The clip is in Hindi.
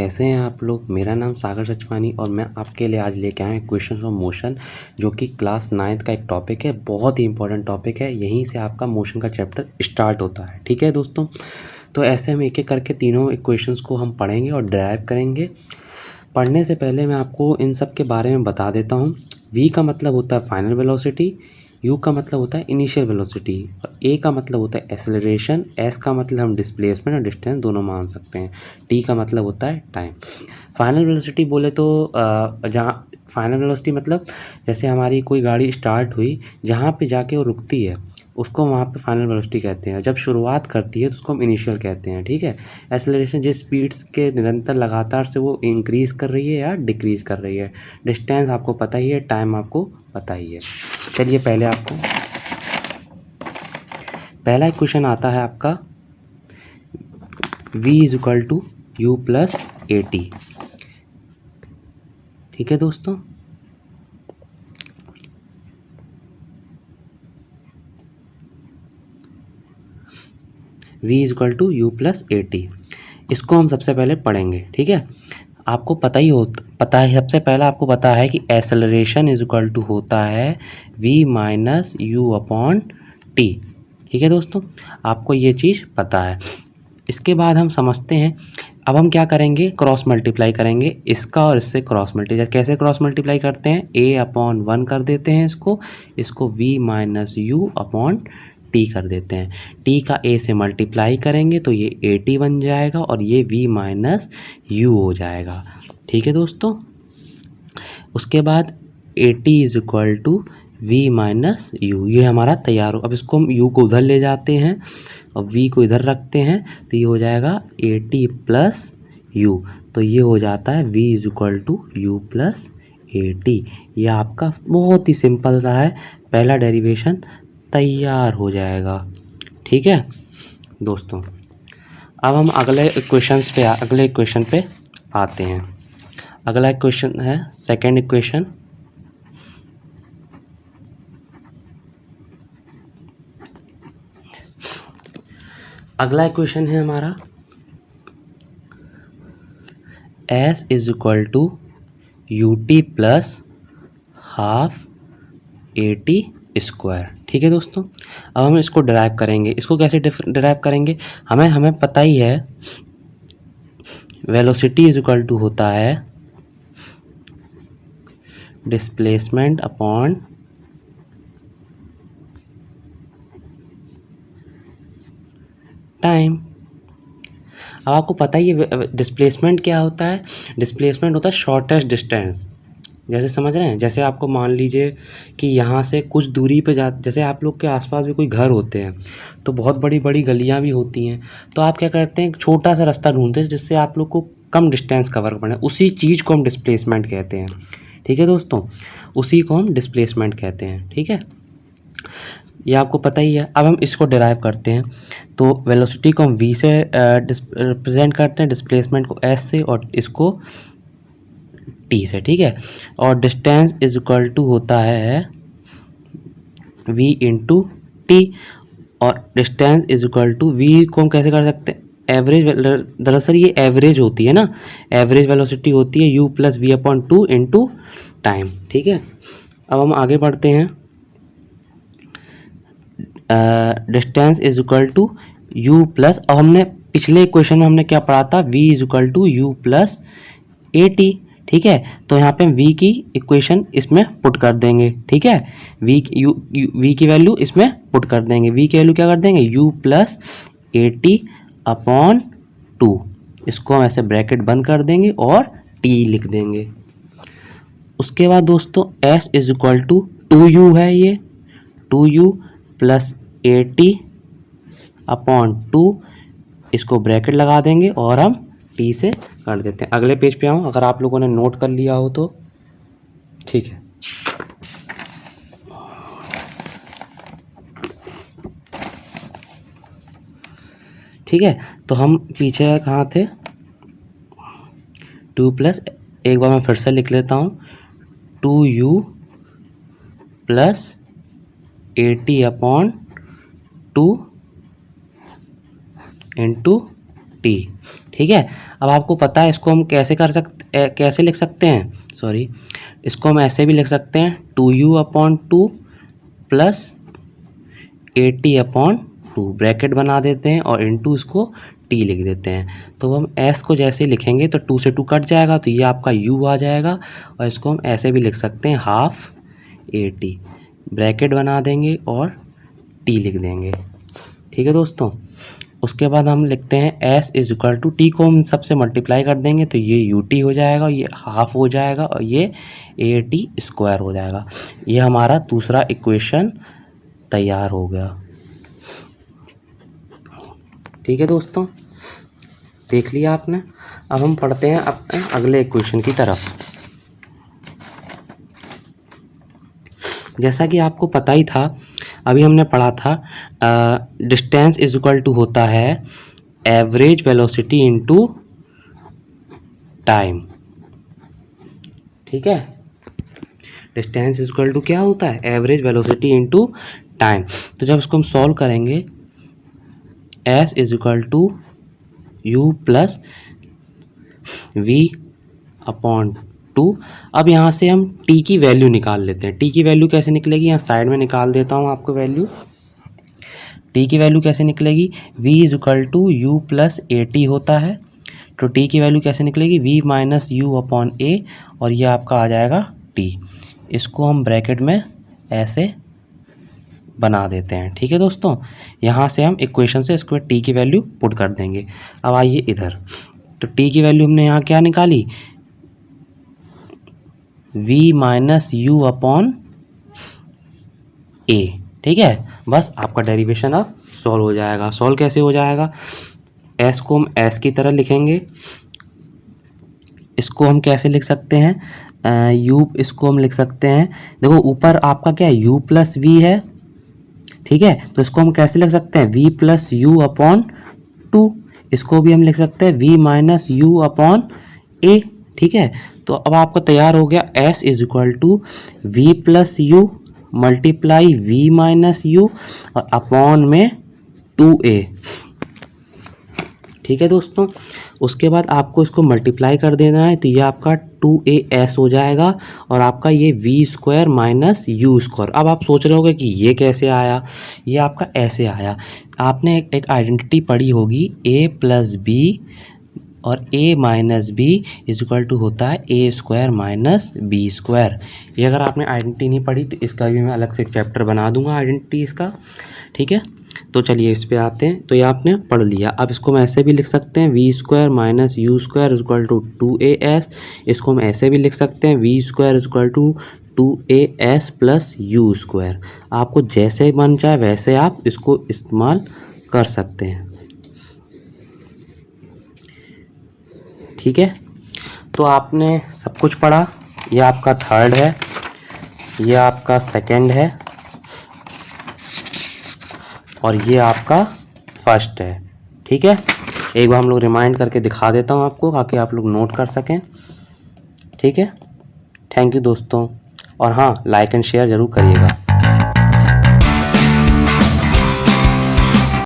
कैसे हैं आप लोग। मेरा नाम सागर सचवानी और मैं आपके लिए आज लेके आया हूँ इक्वेशंस ऑफ मोशन, जो कि क्लास 9th का एक टॉपिक है। बहुत ही इंपॉर्टेंट टॉपिक है, यहीं से आपका मोशन का चैप्टर स्टार्ट होता है। ठीक है दोस्तों, तो ऐसे हम एक एक करके तीनों इक्वेशंस को हम पढ़ेंगे और ड्राइव करेंगे। पढ़ने से पहले मैं आपको इन सब के बारे में बता देता हूँ। v का मतलब होता है फाइनल वेलोसिटी, u का मतलब होता है इनिशियल वेलोसिटी, और a का मतलब होता है एक्सेलरेशन, s का मतलब हम डिस्प्लेसमेंट और डिस्टेंस दोनों मान सकते हैं, t का मतलब होता है टाइम। फाइनल वेलोसिटी बोले तो जहाँ फाइनल वेलोसिटी मतलब जैसे हमारी कोई गाड़ी स्टार्ट हुई, जहाँ पे जाके वो रुकती है उसको वहाँ पे फाइनल वेलोसिटी कहते हैं। जब शुरुआत करती है तो उसको हम इनिशियल कहते हैं। ठीक है, एक्सेलरेशन जिस स्पीड्स के निरंतर लगातार से वो इंक्रीज़ कर रही है या डिक्रीज़ कर रही है। डिस्टेंस आपको पता ही है, टाइम आपको पता ही है। चलिए पहले आपको पहला इक्वेशन आता है आपका v is equal to u plus a t. ठीक है दोस्तों, v is equal to u plus a t, इसको हम सबसे पहले पढ़ेंगे। ठीक है, आपको पता है सबसे पहला आपको पता है कि एक्सेलरेशन इज इक्वल टू होता है v minus you upon T. ठीक है दोस्तों, आपको ये चीज़ पता है। इसके बाद हम समझते हैं, अब हम क्या करेंगे, क्रॉस मल्टीप्लाई करेंगे इसका और इससे क्रॉस मल्टीप्लाई। कैसे क्रॉस मल्टीप्लाई करते हैं, a अपॉन 1 कर देते हैं इसको v minus you upon T कर देते हैं। t का a से मल्टीप्लाई करेंगे तो ये ए टी बन जाएगा और ये v माइनस यू हो जाएगा। ठीक है दोस्तों, उसके बाद a t is equal to v minus u, ये हमारा तैयार हो। अब इसको हम u को उधर ले जाते हैं और v को इधर रखते हैं तो ये हो जाएगा ए टी प्लस यू, तो ये हो जाता है v is equal to u plus a t. ये आपका बहुत ही सिंपल सा है, पहला डेरिवेशन तैयार हो जाएगा। ठीक है दोस्तों, अब हम अगले इक्वेशन पे आते हैं। अगला इक्वेशन है सेकेंड इक्वेशन। अगला इक्वेशन है हमारा s is equal to u t plus half a t square. ठीक है दोस्तों, अब हम इसको डिराइव करेंगे। इसको कैसे डिराइव करेंगे, हमें पता ही है वेलोसिटी इज इक्वल टू होता है डिस्प्लेसमेंट अपॉन टाइम। अब आपको पता ही है डिस्प्लेसमेंट क्या होता है। डिस्प्लेसमेंट होता है शॉर्टेस्ट डिस्टेंस। जैसे समझ रहे हैं, जैसे आपको मान लीजिए कि यहाँ से कुछ दूरी पे जैसे आप लोग के आसपास भी कोई घर होते हैं तो बहुत बड़ी बड़ी गलियाँ भी होती हैं, तो आप क्या करते हैं, एक छोटा सा रास्ता ढूंढते हैं जिससे आप लोग को कम डिस्टेंस कवर करना है। उसी चीज़ को हम डिस्प्लेसमेंट कहते हैं। ठीक है दोस्तों, उसी को हम डिस्प्लेसमेंट कहते हैं। ठीक है, ये आपको पता ही है। अब हम इसको डिराइव करते हैं, तो वेलोसिटी को हम v से रिप्रेजेंट करते हैं, डिस्प्लेसमेंट को s से और इसको t से। ठीक है, और डिस्टेंस इज इक्वल टू होता है v इंटू टी, और distance is equal to v को हम कैसे कर सकते हैं, एवरेज। दरअसल ये एवरेज होती है ना, एवरेज वेलोसिटी होती है u plus v upon two into time. ठीक है, अब हम आगे बढ़ते हैं। Distance is equal to u plus, अब हमने पिछले इक्वेशन में हमने क्या पढ़ा था, v is equal to u plus a t. ठीक है, तो यहाँ पे v की इक्वेशन इसमें पुट कर देंगे। ठीक है, v की वैल्यू इसमें पुट कर देंगे। v की वैल्यू क्या कर देंगे, u plus a T upon two, इसको हम ऐसे ब्रैकेट बंद कर देंगे और t लिख देंगे। उसके बाद दोस्तों s is equal to 2u है, ये 2u plus a T upon two, इसको ब्रैकेट लगा देंगे और हम टी से कर देते हैं। अगले पेज पे आऊँ, अगर आप लोगों ने नोट कर लिया हो तो ठीक है। ठीक है, तो हम पीछे कहाँ थे, 2 प्लस, एक बार मैं फिर से लिख लेता हूँ, 2u plus a T upon two into T. ठीक है, अब आपको पता है इसको हम कैसे लिख सकते हैं, सॉरी, इसको हम ऐसे भी लिख सकते हैं 2u/2 प्लस AT/2 ब्रैकेट बना देते हैं और इनटू इसको टी लिख देते हैं। तो हम s को जैसे लिखेंगे तो 2 से 2 कट जाएगा तो ये आपका u आ जाएगा, और इसको हम ऐसे भी लिख सकते हैं हाफ AT, ब्रैकेट बना देंगे और t लिख देंगे। ठीक है दोस्तों, उसके बाद हम लिखते हैं s is equal to, t को हम सबसे मल्टीप्लाई कर देंगे तो ये ut हो जाएगा, ये हाफ हो जाएगा और ये AT² हो जाएगा। ये हमारा दूसरा इक्वेशन तैयार हो गया। ठीक है दोस्तों, देख लिया आपने। अब हम पढ़ते हैं अपने अगले इक्वेशन की तरफ। जैसा कि आपको पता ही था, अभी हमने पढ़ा था डिस्टेंस इज इक्वल टू होता है एवरेज वेलोसिटी इनटू टाइम। ठीक है, डिस्टेंस इज इक्वल टू क्या होता है, एवरेज वेलोसिटी इनटू टाइम। तो जब इसको हम सॉल्व करेंगे, s is equal to u plus v/2। अब यहाँ से हम t की वैल्यू निकाल लेते हैं। t की वैल्यू कैसे निकलेगी, यहाँ साइड में निकाल देता हूँ आपको वैल्यू। t की वैल्यू कैसे निकलेगी, v is equal to u plus AT होता है, तो t की वैल्यू कैसे निकलेगी, v माइनस u/a, और ये आपका आ जाएगा t। इसको हम ब्रैकेट में ऐसे बना देते हैं। ठीक है दोस्तों, यहाँ से हम इक्वेशन से इसको t की वैल्यू पुट कर देंगे। अब आइए इधर, तो t की वैल्यू हमने यहाँ क्या निकाली, v माइनस u/a। ठीक है, बस आपका डेरिवेशन अब सॉल्व हो जाएगा। सॉल्व कैसे हो जाएगा, s को हम s की तरह लिखेंगे, इसको हम कैसे लिख सकते हैं, u, इसको हम लिख सकते हैं, देखो ऊपर आपका क्या है, u प्लस v है। ठीक है, तो इसको हम कैसे लिख सकते हैं, v प्लस u/2। इसको भी हम लिख सकते हैं v माइनस u/a। ठीक है, तो अब आपका तैयार हो गया s is equal to v plus u multiply v minus u और अपॉन में 2a। ठीक है दोस्तों, उसके बाद आपको इसको मल्टीप्लाई कर देना है, तो ये आपका 2as हो जाएगा और आपका ये v² माइनस u²। अब आप सोच रहे होगे कि ये कैसे आया, ये आपका ऐसे आया। आपने एक आइडेंटिटी पढ़ी होगी a प्लस b और a minus b is equal to होता है a² माइनस b²। ये अगर आपने आइडेंटिटी नहीं पढ़ी तो इसका भी मैं अलग से एक चैप्टर बना दूंगा आइडेंटिटी इसका। ठीक है, तो चलिए इस पे आते हैं। तो ये आपने पढ़ लिया। अब इसको हम ऐसे भी लिख सकते हैं v² minus u² is equal to 2as। इसको हम ऐसे भी लिख सकते हैं v² is equal to 2as plus u²। आपको जैसे मन चाहे वैसे आप इसको इस्तेमाल कर सकते हैं। ठीक है, तो आपने सब कुछ पढ़ा। ये आपका थर्ड है, ये आपका सेकंड है और ये आपका फर्स्ट है। ठीक है, एक बार हम लोग रिमाइंड करके दिखा देता हूँ आपको ताकि आप लोग नोट कर सकें। ठीक है, थैंक यू दोस्तों, और हाँ, लाइक एंड शेयर ज़रूर करिएगा।